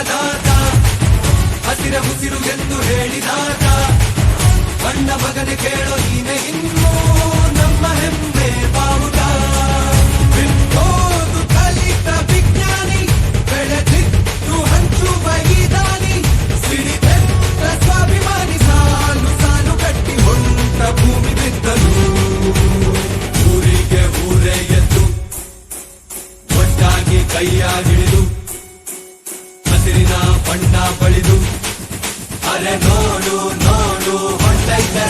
ಅನ್ನದಾತ ಹಸಿರ ಉಸಿರು ಎಂದು ಹೇಳಿದಾಗ ಬಣ್ಣ ಮಗನೆ ಕೇಳೋ ನೀನೆ ಇನ್ನು ನಮ್ಮ ಹೆಮ್ಮೆ ಬಾವುಟ ಬಿಟ್ಟೋದು ಕಲಿತ ವಿಜ್ಞಾನಿ ಬೆಳೆದಿದ್ದು ಹಂಚುವ ಈ ದಾನಿ ಸಿಡಿದೆತ್ತ ಸ್ವಾಭಿಮಾನಿ ಸಾಲು ಸಾಲು ಕಟ್ಟಿ ಹೊಂಟ ಭೂಮಿ ಬಿದ್ದಲು ಊರಿಗೆ ಊರೇ ಎದ್ದು ಒಟ್ಟಾಗಿ ಕೈಯ ಹಿಡಿದು ಹಸಿರಿನ ಬಣ್ಣ ಬಳಿದು ಅರೆ ನೋಡು ನೋಡು ಹೊಂಟೈತೆ